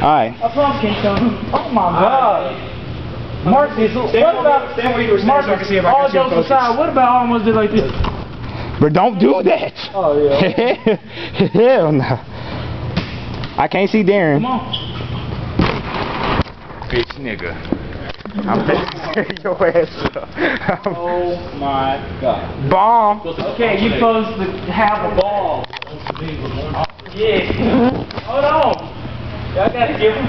Alright. A pumpkin cone. Oh my god. Marcus, what about stand where you were standing so I can see if I all can see your jokes focus. aside, what about I almost did like this? But don't do that. Oh yeah. Hell no. I can't see Darren. Come on. Bitch nigga. I'm gonna tear your ass up. Oh my god. Bomb. Okay, you're supposed to have a ball. Yeah. Hold on. Y'all gotta give him